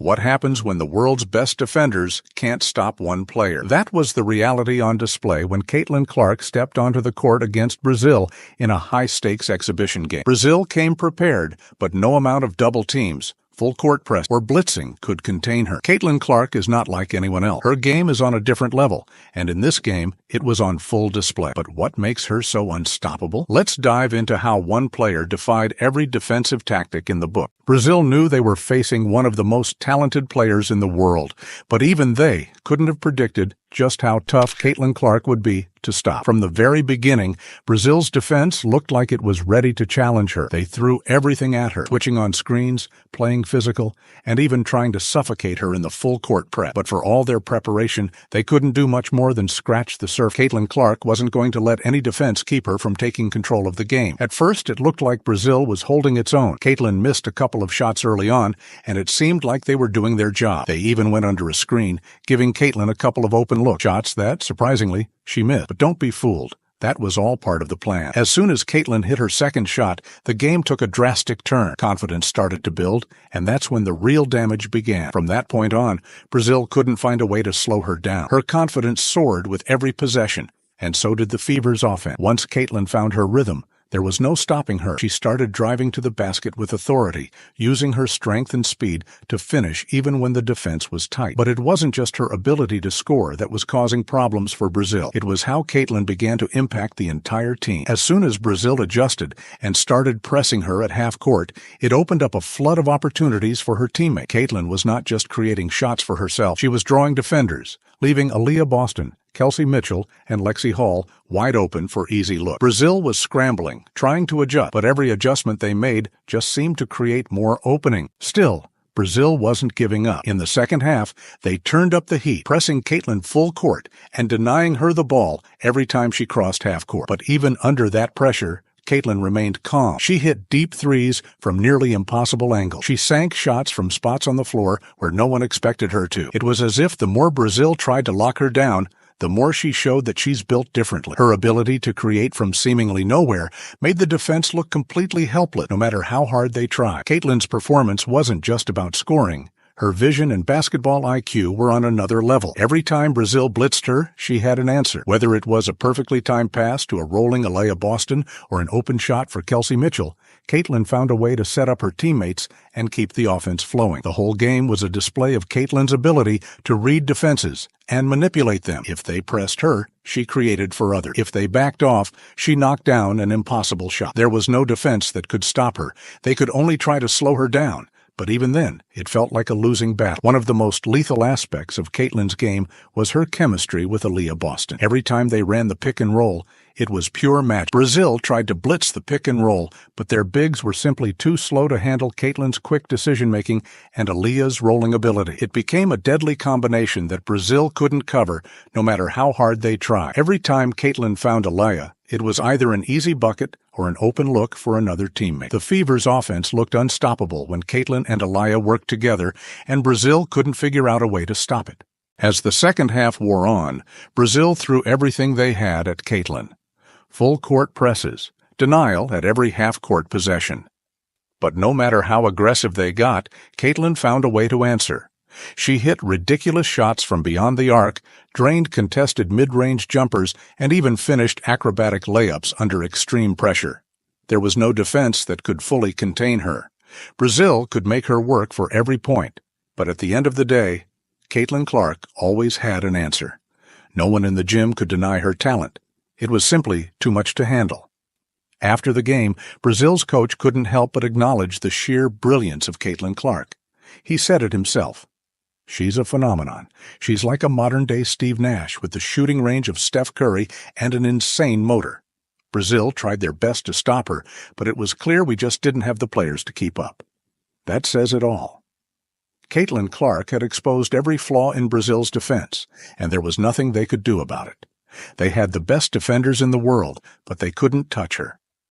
What happens when the world's best defenders can't stop one player? That was the reality on display when Caitlyn Clark stepped onto the court against Brazil in a high-stakes exhibition game. Brazil came prepared, but no amount of double teams, full court press, or blitzing could contain her. Caitlyn Clark is not like anyone else. Her game is on a different level, and in this game, it was on full display. But what makes her so unstoppable? Let's dive into how one player defied every defensive tactic in the book. Brazil knew they were facing one of the most talented players in the world, but even they couldn't have predicted just how tough Caitlyn Clark would be to stop. From the very beginning, Brazil's defense looked like it was ready to challenge her. They threw everything at her, switching on screens, playing physical, and even trying to suffocate her in the full court press. But for all their preparation, they couldn't do much more than scratch the surface. Caitlyn Clark wasn't going to let any defense keep her from taking control of the game. At first, it looked like Brazil was holding its own. Caitlyn missed a couple of shots early on, and it seemed like they were doing their job. They even went under a screen, giving Caitlyn a couple of open look shots that, surprisingly, she missed. But don't be fooled. That was all part of the plan. As soon as Caitlyn hit her second shot, the game took a drastic turn. Confidence started to build, and that's when the real damage began. From that point on, Brazil couldn't find a way to slow her down. Her confidence soared with every possession, and so did the Fever's offense. Once Caitlyn found her rhythm, there was no stopping her. She started driving to the basket with authority, using her strength and speed to finish even when the defense was tight. But it wasn't just her ability to score that was causing problems for Brazil. It was how Caitlyn began to impact the entire team. As soon as Brazil adjusted and started pressing her at half court, it opened up a flood of opportunities for her teammate. Caitlyn was not just creating shots for herself. She was drawing defenders, leaving Aaliyah Boston, Kelsey Mitchell, and Lexi Hall wide open for easy looks. Brazil was scrambling, trying to adjust, but every adjustment they made just seemed to create more opening. Still, Brazil wasn't giving up. In the second half, they turned up the heat, pressing Caitlyn full court and denying her the ball every time she crossed half court. But even under that pressure, Caitlyn remained calm. She hit deep threes from nearly impossible angles. She sank shots from spots on the floor where no one expected her to. It was as if the more Brazil tried to lock her down, the more she showed that she's built differently. Her ability to create from seemingly nowhere made the defense look completely helpless, no matter how hard they tried. Caitlyn's performance wasn't just about scoring. Her vision and basketball IQ were on another level. Every time Brazil blitzed her, she had an answer. Whether it was a perfectly timed pass to a rolling Aaliyah Boston or an open shot for Kelsey Mitchell, Caitlyn found a way to set up her teammates and keep the offense flowing. The whole game was a display of Caitlyn's ability to read defenses and manipulate them. If they pressed her, she created for others. If they backed off, she knocked down an impossible shot. There was no defense that could stop her. They could only try to slow her down. But even then, it felt like a losing battle. One of the most lethal aspects of Caitlyn's game was her chemistry with Aaliyah Boston. Every time they ran the pick and roll, it was pure magic. Brazil tried to blitz the pick and roll, but their bigs were simply too slow to handle Caitlyn's quick decision-making and Aaliyah's rolling ability. It became a deadly combination that Brazil couldn't cover, no matter how hard they tried. Every time Caitlyn found Aaliyah, it was either an easy bucket or an open look for another teammate. The Fever's offense looked unstoppable when Caitlyn and Aaliyah worked together, and Brazil couldn't figure out a way to stop it. As the second half wore on, Brazil threw everything they had at Caitlyn. Full court presses, denial at every half-court possession. But no matter how aggressive they got, Caitlyn found a way to answer. She hit ridiculous shots from beyond the arc, drained contested mid-range jumpers, and even finished acrobatic layups under extreme pressure. There was no defense that could fully contain her. Brazil could make her work for every point, but at the end of the day, Caitlyn Clark always had an answer. No one in the gym could deny her talent. It was simply too much to handle. After the game, Brazil's coach couldn't help but acknowledge the sheer brilliance of Caitlyn Clark. He said it himself. She's a phenomenon. She's like a modern-day Steve Nash with the shooting range of Steph Curry and an insane motor. Brazil tried their best to stop her, but it was clear we just didn't have the players to keep up. That says it all. Caitlyn Clark had exposed every flaw in Brazil's defense, and there was nothing they could do about it. They had the best defenders in the world, but they couldn't touch her.